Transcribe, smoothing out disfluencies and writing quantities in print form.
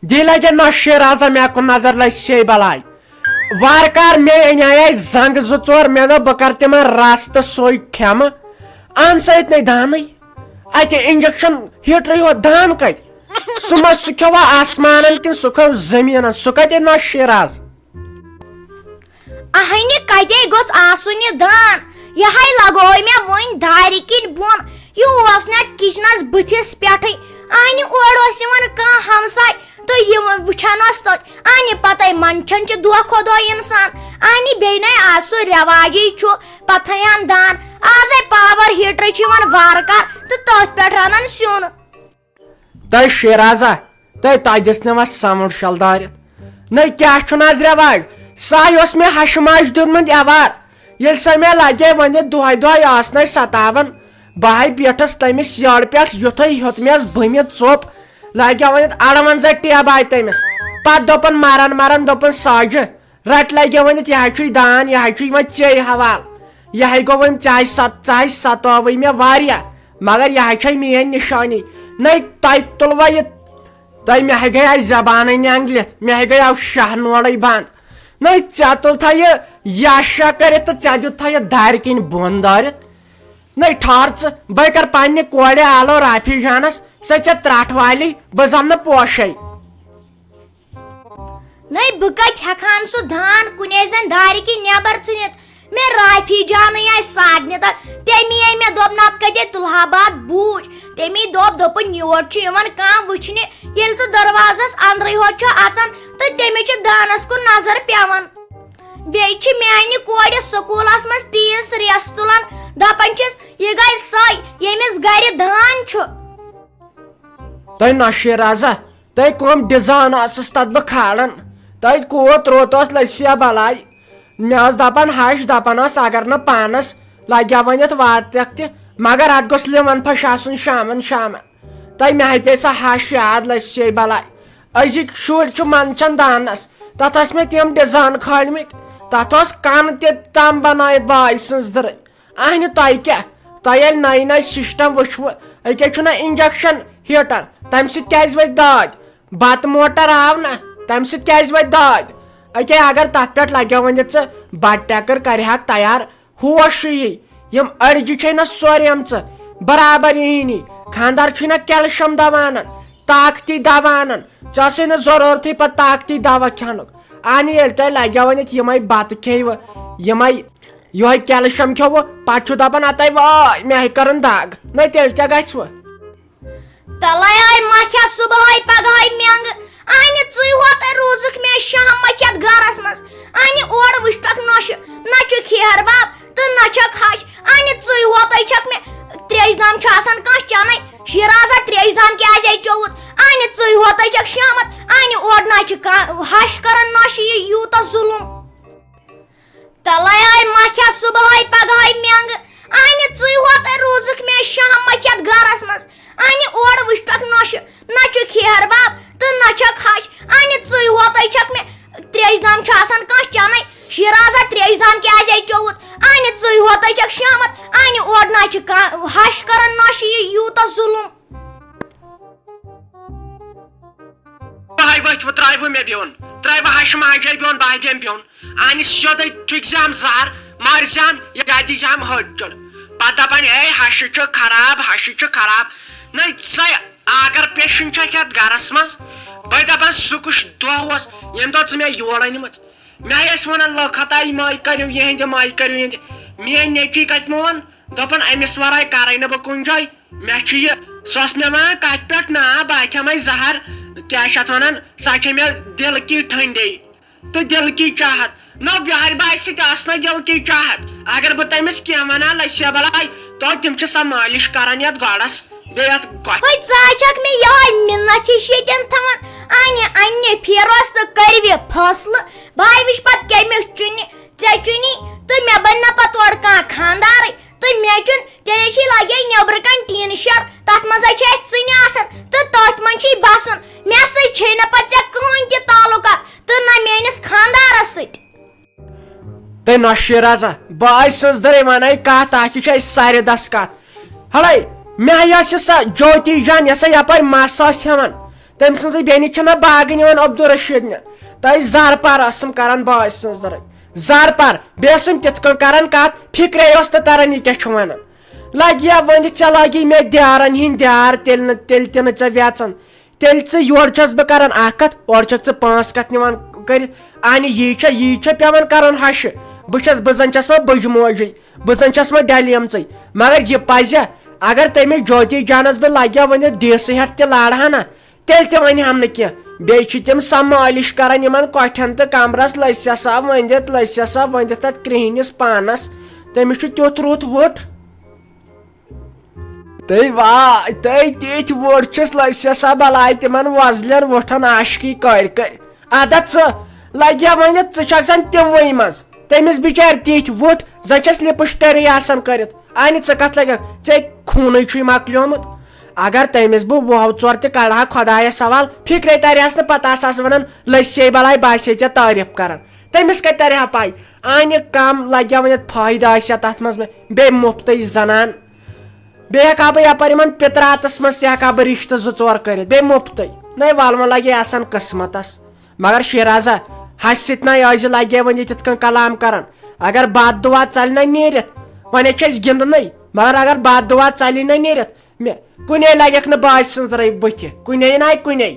دی لگے نوش شیرازا مے کن نظر لس شی بلائی وارکار مے انیا زنگ زٕ ژور مے دو بہ کر تمن رس تو سوے کھیم ان سیت نہیں دانے اتہ انجیکشن ہیٹر ہو دان کت سہ سہ کھوا آسمان کن سہ کھو زمین سہ کتے نوش شیراز اہنی کتے گوژ آسن یہ دان یہ لگو مے ون دارِ کن بون یہ نیٹ کچنس بتھس پٹھے اہنی اور کان ہمسائے تو یہ وچھان تہ پتہ منچن دہ کھو دہ انسان اہنی بیٚیہِ آسو رواجی پتھان دان آز پاور ہیٹر وارکار تو تر پہ رنان سیون تہ شیرازا تہ دس نوا سمر شل دارت نئی کیا آز رواج ساے اس مے ہش ماش دیتمت یوار یل سا مے لگے ونت دہے دہے آسن ستاون بہے بیٹھس تمس یڑ پہ یتھے ہیوتمس بھمت ژوپ لگیا ونت 58 ٹیب آئی تمس پتہ دپن مران مران دپن ساجہ رٹ لگیا ونت یہ دان یہ و چے حوال یہ گو ون چاہے ستوی مے واریاہ مگر یہ میٲنۍ نشانی نئی تہ تلوا یہ تہ مے گئی زبان نینگلت مے گئی شاہ نوڑے بند نئی ے تل تھا یہ شا کرت تو ے دت تھا یہ دار کن بون دارت نئی ٹھہر بہ کر پنہ کورِ آلو رافی جانس سہ ے ترٹ والی بہ زن پوشے نئی بہ کت ہیکان سہ دان کنے زن دار کن نیبر ژھنت مے رافی جان آئی سارنہ تک تمی آئی مے دپ نت کتے تلہا باد بوجھ تمی دپن یور کان وچھنہ یل سہ دروازس اندرے ہوت اژان تو تمس دانس کن نظر پیوان بیٚیہِ میانہ کورِ سکولس مز تیز ریس تلان دپان چھس یہ گئی سے یمس گر دان تہ نوش شیرازا تہ کم ڈیزائن ٲسٕس تتھ بہ کھالان تہ کوت روت لسیا بلائی مے دپان ہش دپان اگر نا پانس لگیا ونت واتک تہ مگر ات گوٚژھ لمن پھش آسن شامن شامن تہ مے پے سا ہش یاد لسے بلائی ازک شر منچن دانس تتھ مے تم ڈیزائن کھالمت تتھ کن تم بنائت باے سٕنٛز درٕے اہنہِ تۄہہِ کیٛاہ تۄہہِ ییٚلہِ نٔے نٔے سسٹم وٕچھوٕ أکیٛاہ چھُنہ انجکشن ہیٹر تمہِ سۭتۍ کیٛازِ ؤتھۍ دٲدۍ بتہٕ موٹر آو نہ تمہِ سۭتۍ کیٛازِ ؤتھۍ دٲدۍ أکیٛاہ اگر تتھ پٮ۪ٹھ لگیو ؤنِتھ ژٕ بتہٕ ٹٮ۪کٕر کرہاکھ تیار ہوش یی یم أڑجہِ چھے نہ سورمژٕ برابر یی نی خاندار چھُے نہ کیلشیم دوا انان طاقتی دوا انان ژےٚ ٲسٕے نہٕ ضروٗرتھٕے پتہٕ طاقتی دوا کھٮ۪نُک اہنہِ ییٚلہِ تۄہہِ لگیو ؤنِتھ یِمے بتہٕ کھیٚیوٕ یِمے یہ کیلشیم کھیو پتہ دپان اتائی واے مے کرن دگ نئی تیل کیا گھو تلے آئی مکھیا صبح پگہ منگ اہنہ ژٕ ہوت روزک مے شام مکھیت گرس مز اہنہ اور وچھتک نوش نہ چھُکھ ہیر باب تو نہ چھکھ ہش اہنہ ژٕ ہوت چھک مے تریش دام آسان کانٛہہ چانے شیرازا تریش دام کیازِ چوت اہنہ ژٕ ہوت چھک شامت اہنہ اور نہ چھ ہش کران نوش یہ یوتہ ظلم تلے آئی مکھیا صبح پگہ منگ اہنہ ژٕ ہوت روزک مے شام مکھیت گرس مز اہنہ اور وچھتک نوش نہ چھکھ ہیر باب تو نہ چھکھ ہش اہنہ ژٕ ہوت چھک مے تریش دام آسان کانٛہہ چانے شیرازا تریش دام کیازِ چوت اہنہ ژٕ ہوت چھک شامت اہنہ اور نہ چھ ہش کران نوش یہ یوتہ ظلم وچھ ترٛایوٕ مےٚ بیوٚن ترٛایوٕ ہشہِ ماجے بیوٚن بادیم بیوٚن اہنہِ سیوٚدُے ٹھُکزیم زہر مارزیم یہ دِزیم ہٕٹُل پتہٕ دپان اے ہشہِ چھُ خراب ہشہِ چھُ خراب نٔے ژٕ اگر پیشن چھکھ یتھ گرس مز بہٕ دپان سُہ کُس دۄہ اوس ییٚمہِ دۄہ ژٕ مےٚ یور أنمٕژ مےٚ ٲسۍ ونان لٔکھتاے ماے کٔرِو یِہنٛدِ ماے کٔرِو یِہنٛدِ میٲنۍ نیٚچی کتہِ مون دپان أمِس ورٲے کرے نہٕ بہٕ کُنہِ جایہِ مےٚ چھُ یہِ سۄ ٲس مےٚ ونان کتہِ پٮ۪ٹھ نا بہٕ کھٮ۪مے زہر کیا چھِ اتھ ونان سۄ چھے مےٚ دل کی ٹھنڈے تہٕ دل کی چاہت نو بہار باے سۭتۍ ٲس نہٕ دل کی چاہت اگر بہٕ تٔمِس کینٛہہ ونان لسیا بلاے تو تِم چھِ سۄ مٲلِش کران یتھ گۄڈس بیٚیہِ یتھ وۄنۍ ژٕ چھکھ مےٚ یہے مِنت ہِش ییٚتٮ۪ن تھاوان انہِ پھیروس تہٕ کٔرۍوِ فٲصلہٕ بہٕ وٕچھ پتہٕ کٔمِس چُنہِ ژےٚ چُنی تہٕ مےٚ بنہِ نہ پتہٕ اورٕ کانٛہہ خاندارٕے تہٕ مےٚ چُن تیٚلے چھِ لگے نیبرٕ کنۍ ٹیٖن شیڈ تتھ منٛز چھِ اسہِ ژٕنہِ آسان تہٕ تٔتھۍ منٛز چھِ بسُن مےٚ سۭتۍ چھے نہٕ پتہٕ ژےٚ کٕہٕنۍ تہِ تعلقات تہٕ نہ میٲنِس خاندارس سۭتۍ تہ نوش شیرازا باے سٕنٛز درے ونے کتھ تاکہ چھ اسہِ سارے دس کتھ ہڑے مے یۄس سۄ جوتی جان یۄس یپٲرۍ مس ٲس ہٮ۪وان تم سن بیٚنہِ چھنہ باغن یِوان عبدالرشیٖد تۄہہِ زر پار ٲسٕم کران باے سٕنٛز درٕے زر پار بیٚیہِ ٲسٕم تِتھ کٔنۍ کران کتھ فکرے اوس نہٕ تران یہِ کیٛاہ چھُ ونان لگہِ یا ؤنِتھ ژےٚ لگی مےٚ دیارن ہٕنٛدۍ دیار تیٚلہِ تہِ نہٕ ژےٚ ویژان تیٚلہِ ژٕ یورٕ چھس بہٕ کران اکھ کتھ اورٕ چھکھ ژٕ پانٛژھ کتھ نِوان کٔرِتھ انہِ یی چھےٚ پیوان کرُن ہشہِ بہٕ زن چھس وۄنۍ بٕجہِ موجی بہٕ زن چھس وۄنۍ ڈلیمژٕے مگر یہِ پزِ اگر تٔمِس جوتی جانس بہٕ لگہِ ہا ؤنِتھ دیسہٕ ہٮ۪تھ تہِ لارہا نا تیٚلہِ تہِ ونہِ ہم نہٕ کینٛہہ بیٚیہِ چھِ تِم سۄ مٲلِش کران یِمن کۄٹھٮ۪ن تہٕ کمرس لٔسۍ سا ؤنِتھ تتھ کرٛہنِس پانس تٔمِس چھُ تیُتھ رُت وُٹھ تُہۍ تِتھۍ وُٹھ چھِس لٔسۍ سا بلاے تِمن وۄزلٮ۪ن وُٹھن عاشقی کٔرۍ ادا ژٕ لگہِ ہا ؤنِتھ ژٕ چھکھ زن تِموٕے منٛز تٔمِس بِچارِ تِتھۍ وُٹھ زن چھس لِپسٹرٕے آسان کٔرِتھ انہِ ژٕ کتھ لگکھ ژےٚ خوٗنٕے چھُے مۄکلیومُت اگر تٔمِس بہٕ وُہ ژور تہِ کڑٕ ہا خۄدایس سوال فکرے ترہس نہٕ پتہٕ آسہٕ ونان لٔسے بلاے باسے ژےٚ تعریف کران تٔمِس کتہِ ترِ ہا پاے انہِ کم لگہِ ہا ؤنِتھ فٲیدٕ آسہِ ہا تتھ منٛز بیٚیہِ مُفتٕے زنان بیٚیہِ ہٮ۪کہٕ ہا بہٕ یپٲرۍ یِمن پِتراتس منٛز تہِ ہٮ۪کہٕ ہا بہٕ رشتہٕ زٕ ژور کٔرِتھ بیٚیہِ مُفتٕے نَے ولمہٕ لگے آسان قٕسمتس مگر شیرازا ہسہِ سۭتۍ نَے ٲسۍ لگے وۄنۍ یہِ تِتھ کٔنۍ کلام کران اگر بد دُعا ژلہِ نہ نیٖرِتھ وۄنۍ چھِ أسۍ گنٛدنٕے مگر اگر بد دُعا ژلی نہ نیٖرِتھ مےٚ کُنے لگٮ۪کھ نہٕ باے سٕنٛز درٕے بٕتھِ کُنے نہ کُنے